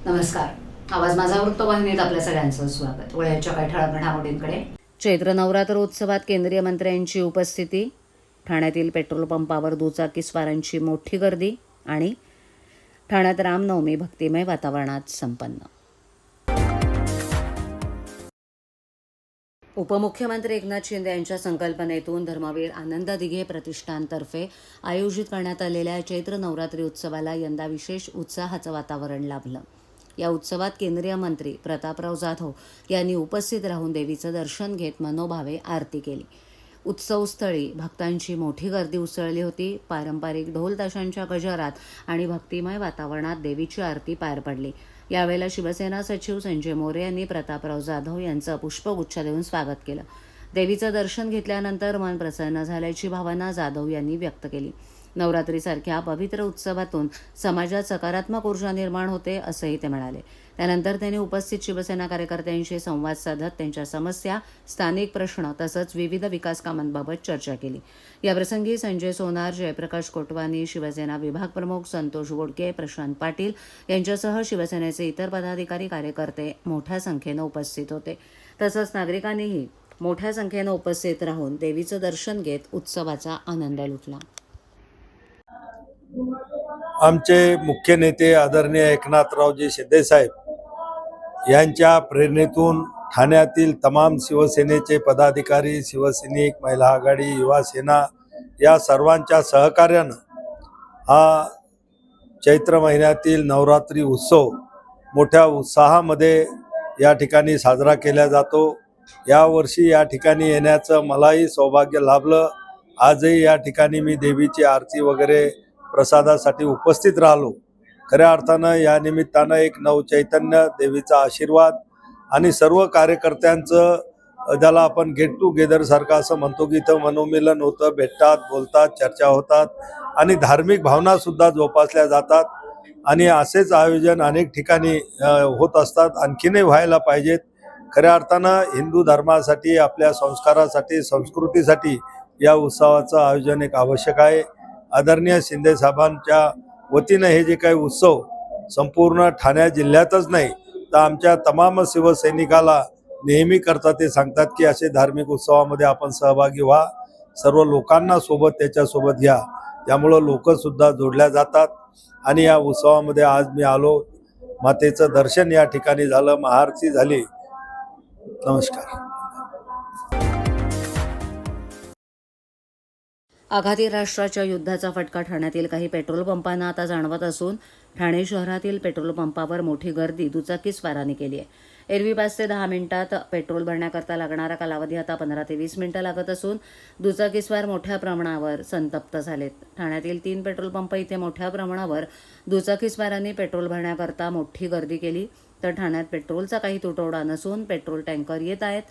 नमस्कार. आवाज माझा वृत्तवाहिनीत आपल्या सगळ्यांचं स्वागत. वळ्याच्या काही ठळक घडामोडींकडे. चैत्र नवरात्र उत्सवात केंद्रीय मंत्र्यांची उपस्थिती, ठाण्यातील पेट्रोल पंपावर दुचाकीस्वारांची मोठी गर्दी आणि ठाण्यात रामनवमी भक्तिमय वातावरणात संपन्न. उपमुख्यमंत्री एकनाथ शिंदे यांच्या संकल्पनेतून धर्मवीर आनंद दिघे प्रतिष्ठानतर्फे आयोजित करण्यात आलेल्या चैत्र नवरात्री उत्सवाला यंदा विशेष उत्साहाचं वातावरण लाभलं. या उत्सवात केंद्रीय मंत्री प्रतापराव जाधव यांनी उपस्थित राहून देवीचं दर्शन घेत मनोभावे आरती केली. उत्सवस्थळी भक्तांची मोठी गर्दी उसळली होती. पारंपरिक ढोल ताशांच्या गजरात आणि भक्तिमय वातावरणात देवीची आरती पार पडली. यावेळेला शिवसेना सचिव संजय मोरे यांनी प्रतापराव जाधव यांचं पुष्पगुच्छ देऊन स्वागत केलं. देवीचं दर्शन घेतल्यानंतर मन प्रसन्न झाल्याची भावना जाधव यांनी व्यक्त केली. नवरात्रीसारख्या पवित्र उत्सवातून समाजात सकारात्मक ऊर्जा निर्माण होते असंही ते म्हणाले. त्यानंतर त्यांनी उपस्थित शिवसेना कार्यकर्त्यांशी संवाद साधत त्यांच्या समस्या, स्थानिक प्रश्न तसंच विविध विकास कामांबाबत चर्चा केली. याप्रसंगी संजय सोनार, जयप्रकाश कोटवानी, शिवसेना विभाग प्रमुख संतोष गोडके, प्रशांत पाटील यांच्यासह शिवसेनेचे इतर पदाधिकारी, कार्यकर्ते मोठ्या संख्येनं उपस्थित होते. तसंच नागरिकांनीही मोठ्या संख्येनं उपस्थित राहून देवीचं दर्शन घेत उत्सवाचा आनंद लुटला. आमचे मुख्य नेते आदरणीय एकनाथरावजी शिंदे साहेब यांच्या प्रेरणेतून ठाण्यातील तमाम शिवसेनेचे पदाधिकारी, शिवसैनिक, महिला आघाडी, युवा सेना या सर्वांच्या सहकार्यानं हा चैत्र महिन्यातील नवरात्री उत्सव मोठ्या उत्साहामध्ये या ठिकाणी साजरा केला जातो. यावर्षी या ठिकाणी येण्याचं मलाही सौभाग्य लाभलं. आजही या ठिकाणी मी देवीची आरती वगैरे प्रसादासाठी उपस्थित राहिलो. खऱ्या अर्थानं या निमित्तानं एक नवचैतन्य, देवीचा आशीर्वाद आणि सर्व कार्यकर्त्यांचं ज्याला आपण गेट टुगेदर सारखं असं म्हणतो की इथं मनोमिलन होतं, भेटतात, बोलतात, चर्चा होतात आणि धार्मिक भावनासुद्धा जोपासल्या जातात. आणि असेच आयोजन अनेक ठिकाणी होत असतात, आणखीनही व्हायला पाहिजेत. खऱ्या अर्थानं हिंदू धर्मासाठी, आपल्या संस्कारासाठी, संस्कृतीसाठी या उत्सवाचं आयोजन एक आवश्यक आहे. आदरणीय शिंदे साहेबांच्या वतीनं हे जे काही उत्सव संपूर्ण ठाणे जिल्ह्यातच नाही तर आमच्या तमाम शिवसैनिकाला नेहमी करता ते सांगतात की असे धार्मिक उत्सवामध्ये आपण सहभागी व्हा, सर्व लोकांना सोबत त्याच्यासोबत घ्या. त्यामुळं लोकंसुद्धा जोडल्या जातात आणि या उत्सवामध्ये आज मी आलो. मातेचं दर्शन या ठिकाणी झालं, महाआरती झाली. नमस्कार. आघाती राष्ट्राच्या युद्धाचा फटका ठाण्यातील काही पेट्रोल पंपांना आता जाणवत असून ठाणे शहरातील पेट्रोल पंपावर मोठी गर्दी दुचाकीस्वारांनी केली आहे. एरवी 5 ते 10 मिनिटात पेट्रोल भरण्याकरता लागणारा कालावधी आता 15 ते 20 मिनिटं लागत असून दुचाकीस्वार मोठ्या प्रमाणावर संतप्त झालेत. ठाण्यातील 3 पेट्रोल पंप इथे मोठ्या प्रमाणावर दुचाकीस्वारांनी पेट्रोल भरण्याकरता मोठी गर्दी केली. तर ठाण्यात पेट्रोलचा काही तुटवडा नसून पेट्रोल टँकर येत आहेत.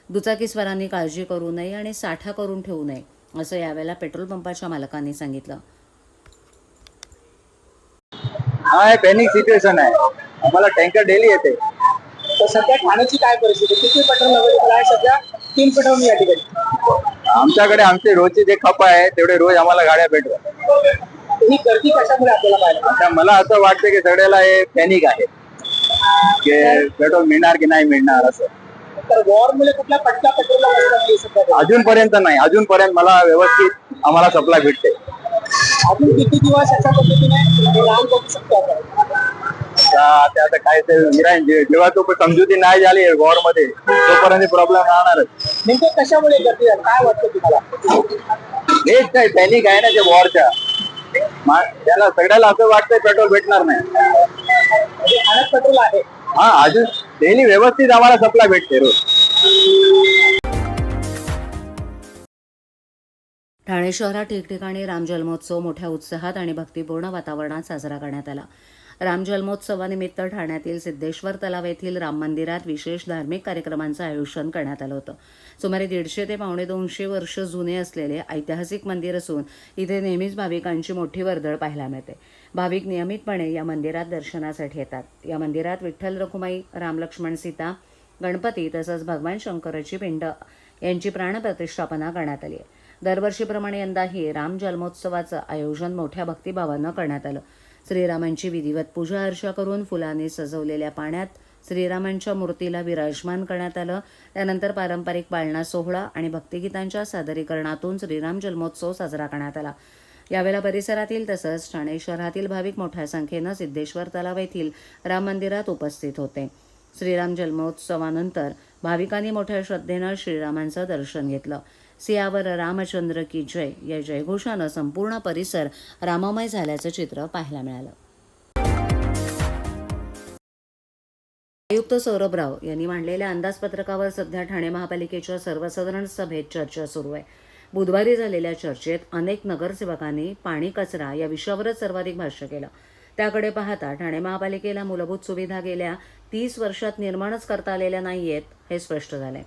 दुचाकीस्वारांनी काळजी करू नये आणि साठा करून ठेवू नये असं यावेळेला पेट्रोल पंपाच्या मालकांनी सांगितलं. हा पॅनिक सिच्युएशन आहे. आम्हाला टँकर डेली येते. तर सध्या ठाण्याची काय परिस्थिती, किती पेट्रोल अवेलेबल आहे? सध्या 3 पेट्रोल या ठिकाणी. आमच्याकडे आमचे रोजचे जे खप आहे तेवढे रोज आम्हाला गाड्या भेटतात. ही गर्दी कशामुळे आपल्याला पाहिजे? आता मला असं वाटतं की सगळ्याला हे पॅनिक आहे की पेट्रोल मिळणार की नाही मिळणार असं. तर वॉर मुळे कुठल्या फटका पेट्रोलला बसला नाही सध्या? अजूनपर्यंत नाही. अजूनपर्यंत मला व्यवस्थित आम्हाला सप्लाय भेटते. अजून किती दिवस अशा पद्धतीने राम बघू शकतो आपण? आता काय ते जेव्हा तो समजुती नाही झाली वॉर मध्ये तोपर्यंत प्रॉब्लेम राहणारच. नेमकं कशामुळे गर्दी झाली काय वाटतं तुम्हाला? हेच काय पॅनिक आहे ना ते वॉरच्या. त्याला सगळ्याला असं वाटतंय पेट्रोल भेटणार नाही. म्हणजे ठाण्यात पेट्रोल आहे? हा, अजून डेली व्यवस्थित आम्हाला सप्लाय भेटते रोज. ठाणे शहरात ठिकठिकाणी राम जन्मोत्सव मोठ्या उत्साहात आणि भक्तिपूर्ण वातावरणात साजरा करण्यात आला. राम जन्मोत्सवानिमित्त ठाण्यातील सिद्धेश्वर तलाव येथील राम मंदिरात विशेष धार्मिक कार्यक्रमांचं आयोजन करण्यात आलं होतं. सुमारे 150 ते 250 वर्ष जुने असलेले ऐतिहासिक मंदिर असून इथे नेहमीच भाविकांची मोठी वर्दळ पाहायला मिळते. भाविक नियमितपणे या मंदिरात दर्शनासाठी येतात. या मंदिरात विठ्ठल, रखुमाई, राम, लक्ष्मण, सीता, गणपती तसंच भगवान शंकराची पिंड यांची प्राणप्रतिष्ठापना करण्यात आली आहे. दरवर्षीप्रमाणे यंदाही राम जन्मोत्सवाचं आयोजन मोठ्या भक्तिभावानं करण्यात आलं. श्रीरामांची विधिवत पूजा अर्चा करून फुलांनी सजवलेल्या पाण्यात श्रीरामांच्या मूर्तीला विराजमान करण्यात आलं. त्यानंतर पारंपरिक पाळणा सोहळा आणि भक्तिगीतांच्या सादरीकरणातून श्रीराम जन्मोत्सव साजरा करण्यात आला. यावेळेला परिसरातील तसंच ठाणे शहरातील भाविक मोठ्या संख्येनं सिद्धेश्वर तलाव येथील राम मंदिरात उपस्थित होते. श्रीराम जन्मोत्सवानंतर भाविकांनी मोठ्या श्रद्धेनं श्रीरामांचं दर्शन घेतलं. सियावर रामचंद्र की जय या जयघोषानं संपूर्ण परिसर राममय झाल्याचं चित्र पाहायला मिळालं. आयुक्त सौरभ राव यांनी मांडलेल्या अंदाजपत्रकावर सध्या ठाणे महापालिकेच्या सर्वसाधारण सभेत चर्चा सुरू आहे. बुधवारी झालेल्या चर्चेत अनेक नगरसेवकांनी पाणी कचरा या विषयावरच सर्वाधिक भाष्य केलं. त्याकडे पाहता ठाणे महापालिकेला मूलभूत सुविधा गेल्या 30 वर्षात निर्माणच करता आलेल्या नाहीयेत हे स्पष्ट झालंय.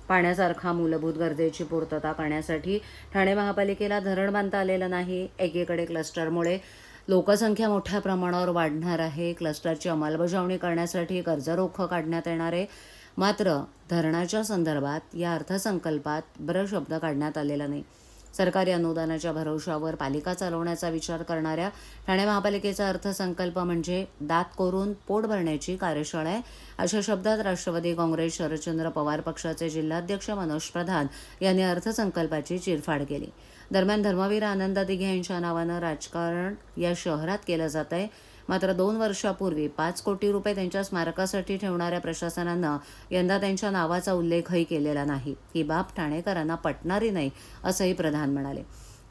पाण्यासारखा मूलभूत गरजेची पूर्तता करण्यासाठी ठाणे महापालिकेला धरण बांधता आलेलं नाही. एकीकडे क्लस्टरमुळे लोकसंख्या मोठ्या प्रमाणावर वाढणार आहे. क्लस्टरची अंमलबजावणी करण्यासाठी कर्जरोख काढण्यात येणार आहे. मात्र धरणाच्या संदर्भात या अर्थसंकल्पात बरं शब्द काढण्यात आलेला नाही. सरकारी अनुदानाच्या भरवशावर पालिका चालवण्याचा विचार करणाऱ्या ठाणे महापालिकेचा अर्थसंकल्प म्हणजे दात कोरून पोट भरण्याची कार्यशाळा आहे, अशा शब्दात राष्ट्रवादी काँग्रेस शरदचंद्र पवार पक्षाचे जिल्हाध्यक्ष मनोज प्रधान यांनी अर्थसंकल्पाची चिरफाड केली. दरम्यान धर्मवीर आनंद दिघे यांच्या नावानं राजकारण या शहरात केलं जात आहे. मात्र 2 वर्षापूर्वी 5 कोटी रुपये त्यांच्या स्मारकासाठी ठेवणाऱ्या प्रशासनानं यंदा त्यांच्या नावाचा उल्लेखही केलेला नाही. ही बाब ठाणेकरांना पटणारी नाही असंही प्रधान म्हणाले.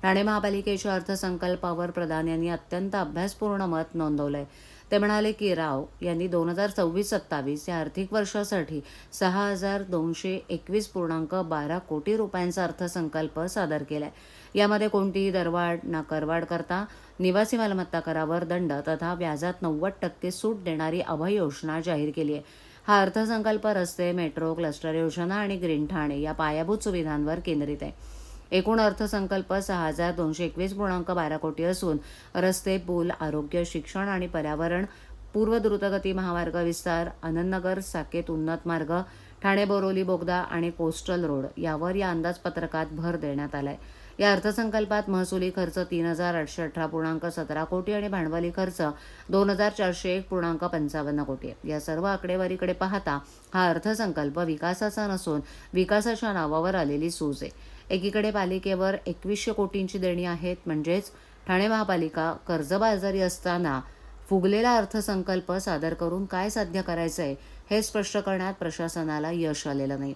ठाणे महापालिकेच्या अर्थसंकल्पावर प्रधान यांनी अत्यंत अभ्यासपूर्ण मत नोंदवलंय. ते म्हणाले की राव यांनी 2026-27 या आर्थिक वर्षासाठी 6,221.12 कोटी रुपयांचा अर्थसंकल्प सादर केलाय. यामध्ये कोणतीही दरवाढ ना करवाढ करता निवासी मालमत्ता करावर दंड तथा व्याजात 90% सूट देणारी अभय योजना जाहीर केली आहे. हा अर्थसंकल्प रस्ते, मेट्रो, क्लस्टर योजना आणि ग्रीन ठाणे या पायाभूत सुविधांवर केंद्रित आहे. एकूण अर्थसंकल्प 6,221.12 कोटी असून रस्ते, पूल, आरोग्य, शिक्षण आणि पर्यावरण, पूर्व द्रुतगती महामार्ग विस्तार, आनंदनगर साकेत उन्नत मार्ग, ठाणे बोरोली बोगदा आणि कोस्टल रोड यावर या अंदाजपत्रकात भर देण्यात आलाय. या अर्थसंकल्पात महसुली खर्च 3,818.17 कोटी आणि भांडवली खर्च 2,401.55 कोटी आहे. या सर्व आकडेवारीकडे पाहता हा अर्थसंकल्प विकासाचा नसून विकासाच्या नावावर आलेली सूज आहे. एकीकडे पालिकेवर 2100 कोटींची देणी आहेत, म्हणजेच ठाणे महापालिका कर्जबाजारी असताना फुगलेला अर्थसंकल्प सादर करून काय साध्य करायचंय हे स्पष्ट करण्यात प्रशासनाला यश आलेलं नाही.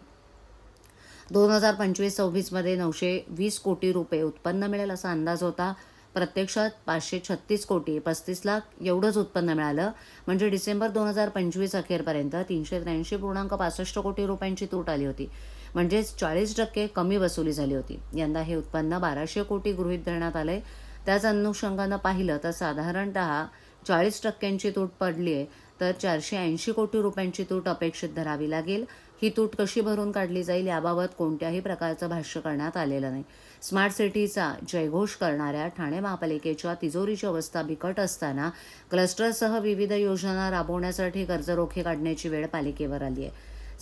2025-26 मध्ये 920 कोटी रुपये उत्पन्न मिळेल असा अंदाज होता. प्रत्यक्षात 536 कोटी 35 लाख एवढंच उत्पन्न मिळालं. म्हणजे डिसेंबर 2025 अखेरपर्यंत 383.65 कोटी रुपयांची तूट आली होती. म्हणजेच 40% कमी वसुली झाली होती. यंदा हे उत्पन्न 1200 कोटी गृहीत धरण्यात आलंय. त्याच अनुषंगानं पाहिलं तर साधारणतः 40% तूट पडली आहे, तर 480 कोटी रुपयांची तूट अपेक्षित धरावी लागेल. ही तूट कशी भरून काढली जाईल याबाबत कोणत्याही प्रकारचं भाष्य करण्यात आलेलं नाही. स्मार्ट सिटीचा जयघोष करणाऱ्या ठाणे महापालिकेच्या तिजोरीची अवस्था बिकट असताना क्लस्टरसह विविध योजना राबवण्यासाठी कर्जरोखे काढण्याची वेळ पालिकेवर आली आहे.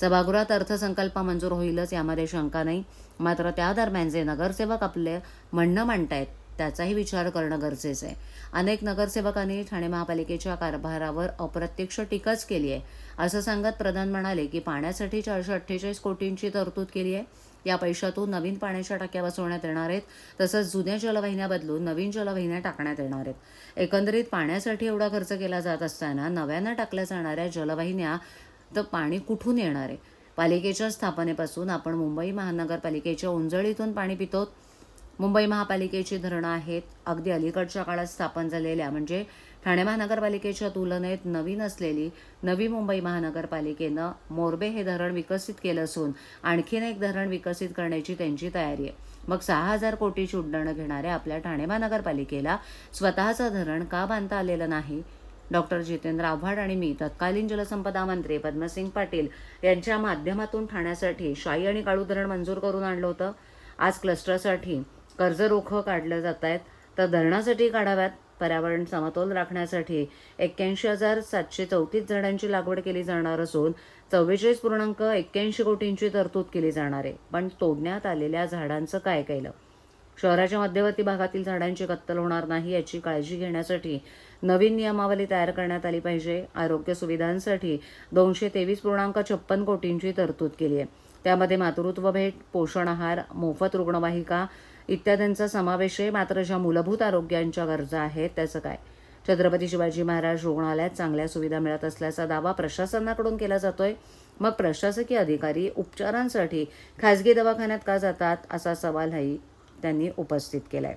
सभागृहात अर्थसंकल्प मंजूर होईलच यामध्ये शंका नाही. मात्र त्या दरम्यान जे नगरसेवक आपले म्हणणं मांडतायत त्याचाही विचार करणं गरजेचं आहे. अनेक नगरसेवकांनी ठाणे महापालिकेच्या कारभारावर अप्रत्यक्ष टीकाच केली आहे. असं सांगत प्रधान म्हणाले की पाण्यासाठी 448 कोटींची तरतूद केली आहे. या पैशातून नवीन पाण्याच्या टाक्या बसवण्यात येणार आहेत. तसंच जुन्या जलवाहिन्या बदलून नवीन जलवाहिन्या टाकण्यात येणार आहेत. एकंदरीत पाण्यासाठी एवढा खर्च केला जात असताना नव्यानं टाकल्या जाणाऱ्या जलवाहिन्या तर पाणी कुठून येणार आहे? पालिकेच्या स्थापनेपासून आपण मुंबई महानगरपालिकेच्या उंजळीतून पाणी पितो. मुंबई महापालिकेची धरणं आहेत. अगदी अलीकडच्या काळात स्थापन झालेल्या म्हणजे ठाणे महानगरपालिकेच्या तुलनेत नवीन असलेली नवी मुंबई महानगरपालिकेनं मोरबे हे धरण विकसित केलं असून आणखीन एक धरण विकसित करण्याची त्यांची तयारी आहे. मग 6,000 कोटीची उड्डाणं घेणाऱ्या आपल्या ठाणे महानगरपालिकेला स्वतःचं धरण का बांधता आलेलं नाही? डॉक्टर जितेंद्र आव्हाड आणि मी तत्कालीन जलसंपदा मंत्री पद्मसिंग पाटील यांच्या माध्यमातून ठाण्यासाठी शाई आणि काळू धरण मंजूर करून आणलं होतं. आज क्लस्टरसाठी कर्ज रोखं काढलं जात आहेत, तर धरणासाठी काढाव्यात. पर्यावरण समतोल राखण्यासाठी 81,734 झाडांची लागवड केली जाणार असून 44.81 कोटींची तरतूद केली जाणार आहे. पण तोडण्यात आलेल्या झाडांचं काय केलं? शहराच्या मध्यवर्ती भागातील झाडांची कत्तल होणार नाही याची काळजी घेण्यासाठी नवीन नियमावली तयार करण्यात आली पाहिजे. आरोग्य सुविधांसाठी 223.56 कोटींची तरतूद केली आहे. त्यामध्ये मातृत्व भेट, पोषण आहार, मोफत रुग्णवाहिका इत्यादींचा समावेश आहे. मात्र ज्या मूलभूत आरोग्यांच्या गरजा आहेत त्याचं काय? छत्रपती शिवाजी महाराज रुग्णालयात चांगल्या सुविधा मिळत असल्याचा दावा प्रशासनाकडून केला जातोय. मग प्रशासकीय अधिकारी उपचारांसाठी खासगी दवाखान्यात का जातात, असा सवालही त्यांनी उपस्थित केलाय.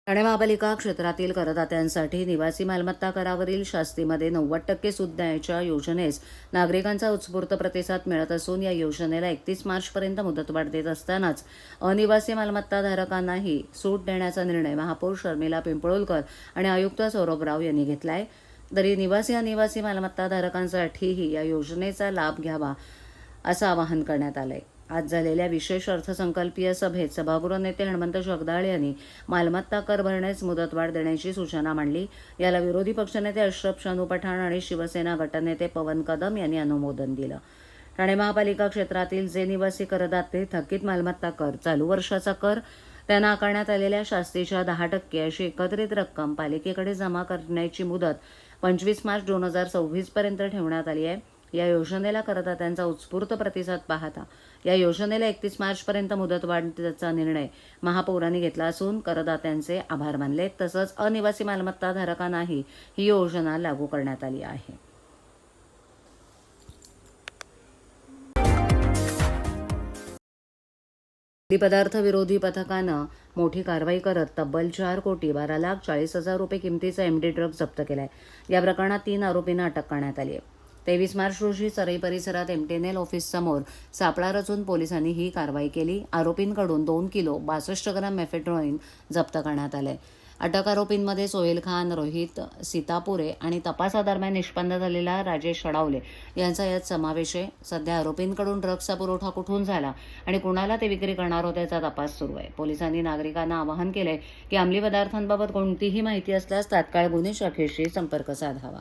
ठाणे महापालिका क्षेत्रातील करदात्यांसाठी निवासी मालमत्ता करावरील शास्तीमध्ये 90% सूट देण्याच्या योजनेस नागरिकांचा उत्स्फूर्त प्रतिसाद मिळत असून या योजनेला 31 मार्चपर्यंत मुदतवाढ देत असतानाच अनिवासी मालमत्ताधारकांनाही सूट देण्याचा निर्णय महापौर शर्मिला पिंपळोलकर आणि आयुक्त सौरभ राव यांनी घेतला आहे. तरी निवासी अनिवासी मालमत्ताधारकांसाठीही या योजनेचा लाभ घ्यावा असं आवाहन करण्यात आलंय. आज झालेल्या विशेष अर्थसंकल्पीय सभेत सभागृह नेते हनुमंत जगदाळ यांनी मालमत्ता कर भरण्यास मुदतवाढ देण्याची सूचना मांडली. याला विरोधी पक्षनेते अशरफ शानू पठाण आणि शिवसेना गटनेते पवन कदम यांनी अनुमोदन दिलं. ठाणे महापालिका क्षेत्रातील जे निवासी करदाते थकीत मालमत्ता कर, चालू वर्षाचा कर, त्यांना आकारण्यात आलेल्या शास्तीच्या 10% अशी एकत्रित रक्कम पालिकेकडे जमा करण्याची मुदत 25 मार्च 2026 पर्यंत ठेवण्यात आली आहे. या योजनेला करदात्यांचा उत्स्फूर्त प्रतिसाद पाहता या योजनेला 31 मार्चपर्यंत मुदतवाढीचा निर्णय महापौरांनी घेतला असून करदात्यांचे आभार मानले. तसंच अनिवासी मालमत्ताधारकांनाही ही योजना लागू करण्यात आली आहे. अंमली पदार्थ विरोधी पथकानं मोठी कारवाई करत तब्बल 4,12,40,000 रुपये किमतीचा एमडी ड्रग जप्त केलाय. या प्रकरणात 3 आरोपींना अटक करण्यात आली आहे. 23 मार्च रोजी सरई परिसरात एमटीएनएल ऑफिससमोर सापळा रचून पोलिसांनी ही कारवाई केली. आरोपींकडून 2 किलो 62 ग्राम मेफेड्रोइन जप्त करण्यात आले. अटक आरोपींमध्ये सोहेल खान, रोहित सीतापुरे आणि तपासादरम्यान निष्पन्न झालेला राजेश षडावले यांचा यात समावेश आहे. सध्या आरोपींकडून ड्रग्सचा पुरवठा कुठून झाला आणि कुणाला ते विक्री करणार होते याचा तपास सुरू आहे. पोलिसांनी नागरिकांना आवाहन केले की अंमली पदार्थांबाबत कोणतीही माहिती असल्यास तात्काळ गुन्हे शाखेशी संपर्क साधावा.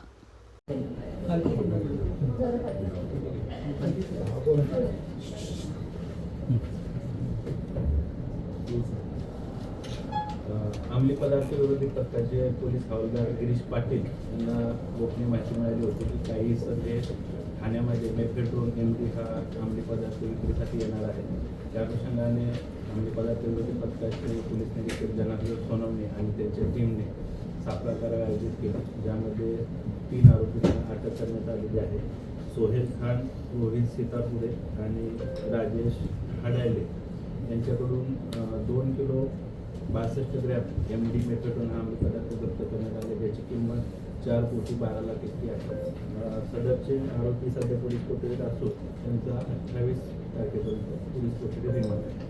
अंमली पदार्थ विरोधी पथकाचे पोलीस हवालदार गिरीश पाटील यांना गोपनीय माहिती मिळाली होती की काही सध्या ठाण्यामध्ये मेफेड्रोन एमडी हा अंमली पदार्थ विक्रीसाठी येणार आहे. त्या अनुषंगाने अंमली पदार्थ विरोधी पथकाचे पोलीस निरीक्षक जनार्दन सोनवणे आणि त्यांच्या टीमने सापळा कारवाई आयोजित केली, ज्यामध्ये 3 आरोपींना अटक करण्यात आलेली आहे. सोहेल खान, रोहित सीतापुरे आणि राजेश हडायले यांच्याकडून 2 किलो 62 ग्रॅम एमडी मेफेड्रोन हा अंमली पदार्थ जप्त करण्यात आले, ज्याची किंमत 4,12 लाख इतकी आहे. सदरचे आरोपी सध्या पोलीस कोठडीत असून त्यांचा 28 तारखेपर्यंत पोलीस कोठडीत रिमांड आहे.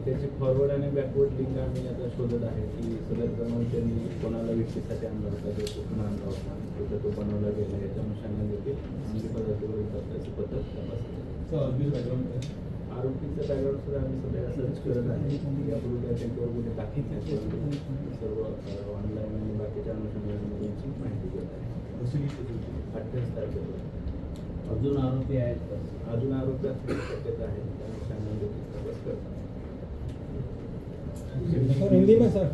त्याची फॉरवर्ड आणि बॅकवर्ड लिंक आम्ही आता शोधत आहे की सदर क्रमांक त्यांनी कोणाला विक्रीसाठी आणला होता, जो कुठून आणला होता, कुठं तो बनवला गेला, याच्या अनुषंगाने देखील अंमली पदार्थ विरोधी पथक तपासत. आरोपीचं बॅकग्राऊंड सुद्धा आम्ही सध्या सर्च करत आहे. यापूर्वी काय त्यांच्यावर गुन्हे दाखल नाही, सर्व ऑनलाईन आणि बाकीच्या अनुषंगाने त्यांची माहिती घेत आहे. 28 तारखेला अजून आरोपी आहेत, अजून आरोपी असण्याची शक्यता आहे. त्या अनुषंगाने देखील तपास करतात. हिंदी में सर